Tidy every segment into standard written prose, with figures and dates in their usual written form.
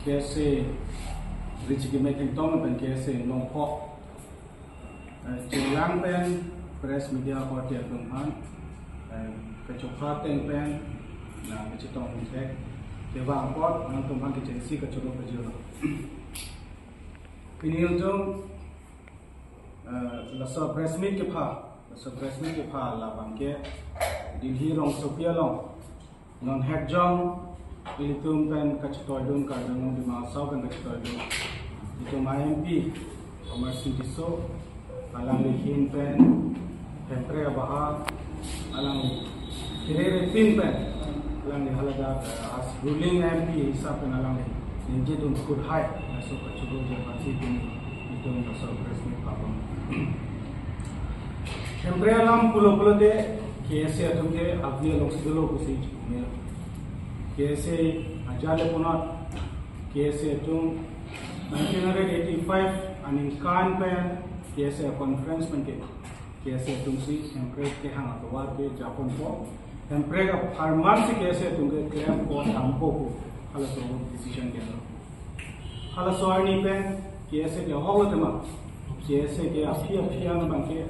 कैसे रिच की मेकिंग तो में कैसे लोंपो चिंगलांग पेन प्रेस मीडिया होती है तुम्हान कचौखा टेंग पेन ना कचितों में से केवल पॉट ना तुम्हान की चेंसी कचौलों पर जो पिनियों जो लसा प्रेस मीट के फा लाभां के दिल्ली रोंग सोफिया लोंग non head jong ilitum pen kachitoidun kardang di masau kan kachitoidun itu MMP komersi diso alang lihin pen hempre baha alang kire pin pen alang di halaga as ruling MP hisap pen alang ninje dun good high so kachudo je pasi pin itu masau resmi papam hempre alam pulo de कैसे अटके अभी लोग सिद्धलो कुछ में कैसे अजाले पुना कैसे तुम 1985 अनिकान पे कैसे कॉन्फ्रेंस में के कैसे तुम सी एम्प्रेस के हाँ तो वार के जापान को एम्प्रेस का फार्मर से कैसे तुमके क्लेम को हमको को हाल तो डिसीजन के अंदर हाल सोआनी पे कैसे के होगा तो मां कैसे के अफिया में बंके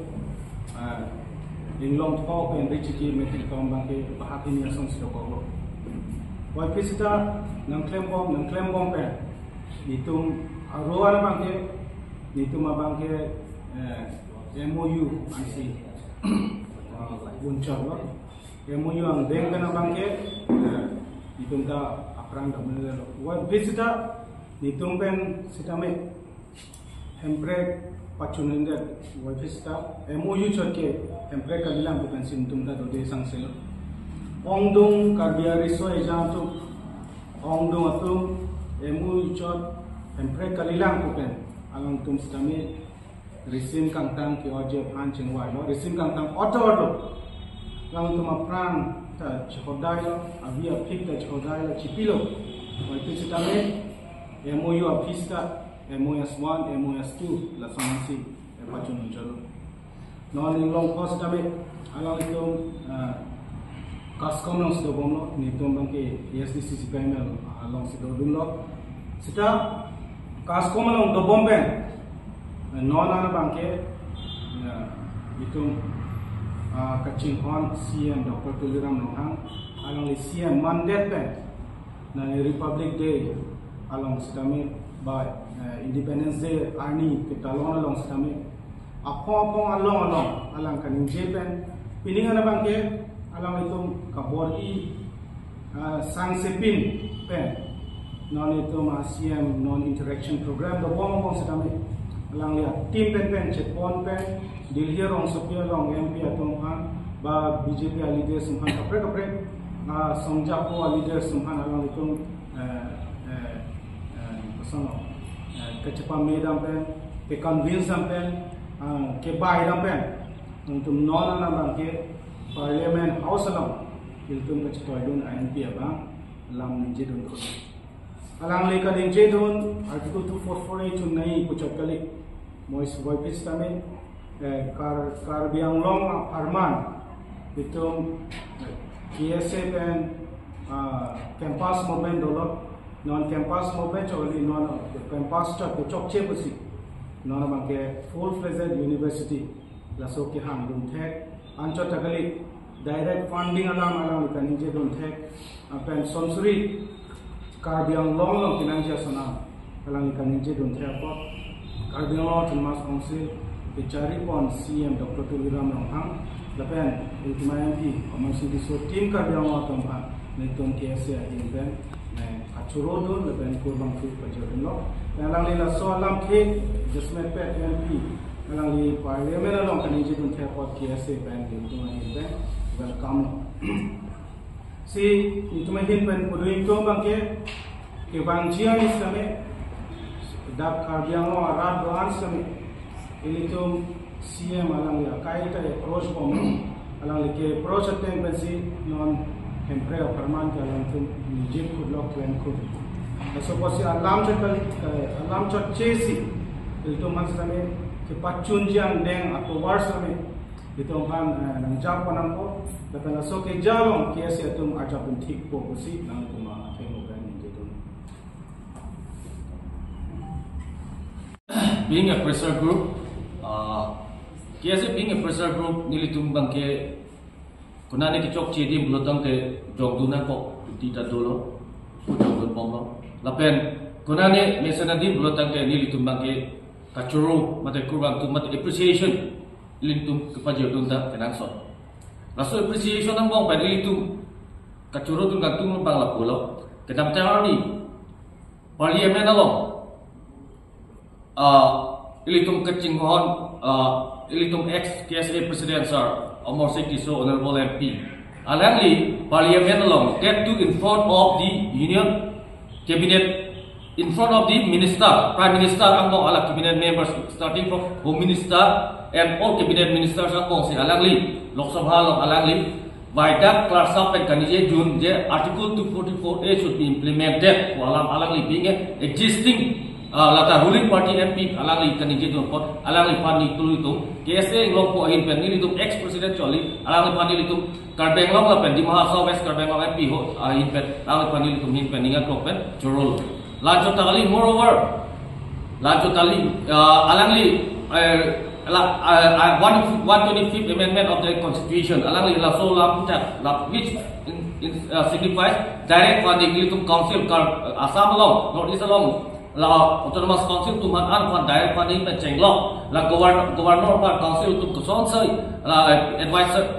Inglong Pop and Richie Metric Tombanke, Bahaki Sons to Gogo. Why Pisita, Nanclem Bomb Pen, Nitum Aroa Banke, Nituma Banke, MOU, I see. Bunchalo, MOU and Dengana Banke, Nitumda Apranga. Why Pisita, Nitum Pen Sitame, Hempre. Pacunenda wajista MOU chokeempre kalilang bukan sintum da dode sangsel ongdong karbiari so ejantu ongdong atu MOU chotempre kalilang bukan alang tum stame resim kangtang ki oje phan chingwa lo resim kangtang auto lang tum aprang ta chodai lo avia phik ta chodai lo chipilo wajista me MOU apista MOS1, MOS2, la sonasi pacun jalo. Non long cost kami, alang itu kaskom long sido bomo, ni tombang ke ESDCC panel long sido dulu. Sita kaskom long do bomben, non ana bangke itu kacing kon CM Dr. Tuliram Nohang, alang li CM mandate pen, na Republic Day alang sidami by Independence Day Army kita long setame apong along alang kaning Japan pining ana bangke alang itu kabori sang sepin pen non itu CM non interaction program do bong setame alang ya team pen checkpoint pen Delhi rong sopia long MP atong han ba BJP leaders sumhan kapre somjapo leaders sumhan alang itu kecepatan medan pen, ke convince pen, ke bayar pen, untuk non anak ke parliament house alam, itu kecepatan INP abang, alam ninjedun tu. Alang leka ninjedun, artikel 2448 tu naik pucat kali, mois voice kami, karbiang long farman, itu KSA pen, campus movement dulu. Non-campus movement only non-campus tak kocok cepasi, non-bangke full-fledged university, laso ke hang dun thek, anco takali direct funding alam ikan inje dun thek, pen sonsuri karbiang long kinanja sana, alam ikan inje dun thek apa, karbiang long termas council, dicari pon CM Dr. Tuliram Nohang, lapen ultima MP, komersi diso tim karbiang long tempat, netum KSA ingpen. Acurodun lepas kurang tu perjalanan lo. Yang lang lila soalam ke jasmet pet MP. Yang lang li parlimen along kan ini pun terpot KSA bank itu mahin bank welcome. Si itu mahin bank puduin tu bangke ke bangjian isame dak karbiang lo arad doan isame. Ini tu CM alang li akai ta approach pom alang li ke approach ateng pensi non Hempre perman ke alam tu nijib kudlok tuan kud. Suppose alam cot cesi itu maksudnya ke pacunjian deng atau warsame itu kan nangjap panampo Kata so ke jalong kiasi atum aja pun tik po kusi nang kuma temo kan itu. being a pressure group, KSA being a pressure group, nilitum bangke kunani kichok chedi bulotang ke jogduna ko tita dolo, jogdun pomlo. Lapen kunani mesanadi bulotang ke nilitum bangke kacuru mate kurang tu mate appreciation nilitum kepajodun ta kenangson. Laso appreciation ang bang nilitum kacuru tu gantung bang lapulo. Kedam teori parliament along. Ilitum kecinghohon ilitum ex KSA President Sir Omar Siti So Honorable MP alangli parliament along get to in front of the union cabinet, in front of the minister, prime minister among all cabinet members starting from home minister and all cabinet ministers among si alangli Lok Sabha along alangli by that class up and kanije June je article 244A should be implemented walam alangli being existing lata ruling party MP alangli kanije June pot alangli pani tulu itu KSA ngok po hin pen ni itu ex president choli alangli pani itu Karbeng long la pen di Mahasau West Karbeng long MP ho hin pen alangli pani itu hin pen ninga klok pen jorol lanjut tali moreover lanjut tali alangli 125th amendment of the constitution alangli la so la putat la which signifies direct funding itu council Assam along Northeast along la autonomous council tu man an fan direct funding pe chenglok la governor par council tu kuson sai la advisor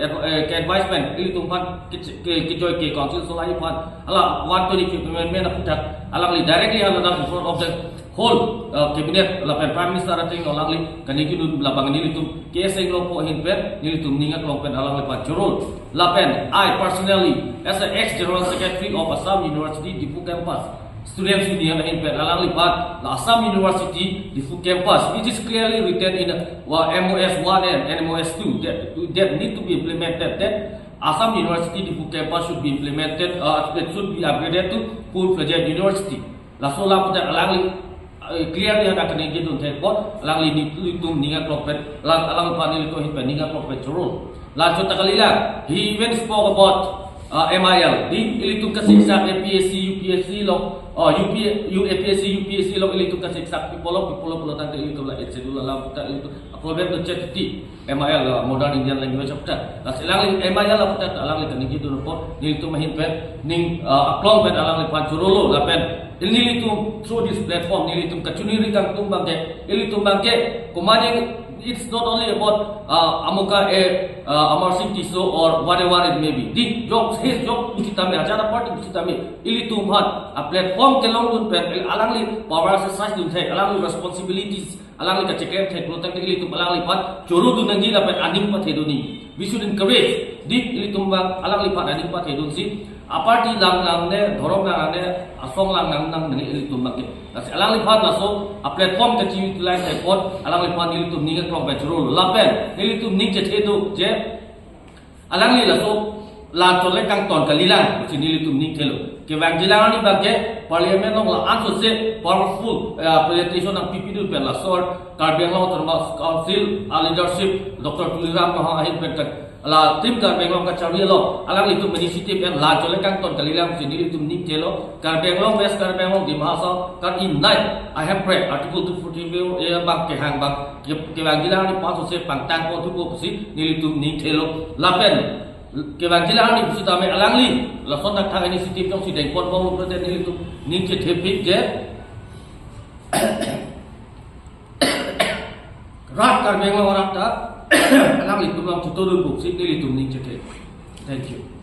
advisement ili tu fan ki joy ke council so lai fan ala 125th amendment aputak alangli directly ala in front of the whole cabinet la prime minister ating alangli kaniki du labang nili tu KSA nglo po hin pen nili tu ningat long pen alangli pa jorol la pen I personally as an ex general secretary of Assam University Difu campus students with the alangli part the Assam University Difu campus, which is clearly written in MOS 1 and MOS 2 that need to be implemented. That Assam University Difu campus should be implemented. That should be upgraded to full-fledged university. La sola putar alangli clearly ada kena gitu untuk alangli itu ningat prophet alangli panil itu hingga ningat prophet jorol. Lanjut takalilah he even spoke about MIL di ilitu kasiksa APSC UPSC lo UPSC UPSC lo ilitu kasiksa pipolo tante ilitu la etsedula la puta ilitu problem to chetiti MIL modern Indian language puta la selang MIL la puta alang li kanigi do report ilitu mahin pen ning aklong pen alang li panchurolo la pen ilitu through this platform ilitu kachuniri kang tumbang ke ilitu bangke kumane. It's not only about Amuka Amar Siti So or whatever it may be. The jobs, his job, kita me acara party kita me. Ili tumhan a platform ke long dun pen alangli power exercise dun thai alangli responsibilities alangli ka check thai protect ili tum alangli pat choro dun ngi la pen anim pa theduni. We should encourage di ili tumba alangli pat anim pa thedun si aparti lang ne dhorong lang ne asong lang nang ili tumba ke. Kasi alangli pat la so a platform ka chi utilize thai pot alangli pat ili tum ninga klong pa choro lapen ili tum ning che thedu je alangli la so la tole kang ton kalilang chi ili tum ning thelo ke wang jilang ni bagge parliament long la anso se powerful presentation ng PPD per la sort Karbeng long autonomous council leadership Dr. Tuliram Mahahin Pentak la tim Karbeng long ka chawri lo alang itu initiative yang la tole kang ton kalilang chi ili tum ning thelo Karbeng long West Karbeng long di Mahasau kan in night I have read article 240 bang ke hang bang ke wang jilang ni paso se pangtang ko tu ko si ili tum ning thelo lapen ke bang jilang ni sudah me alangli la son nak thang initiative jong si deng pot bo present ni itu ning che thepik je rat Karbeng long rat ta alangli tu bang tu tu bu si ni itu ning che. Thank you.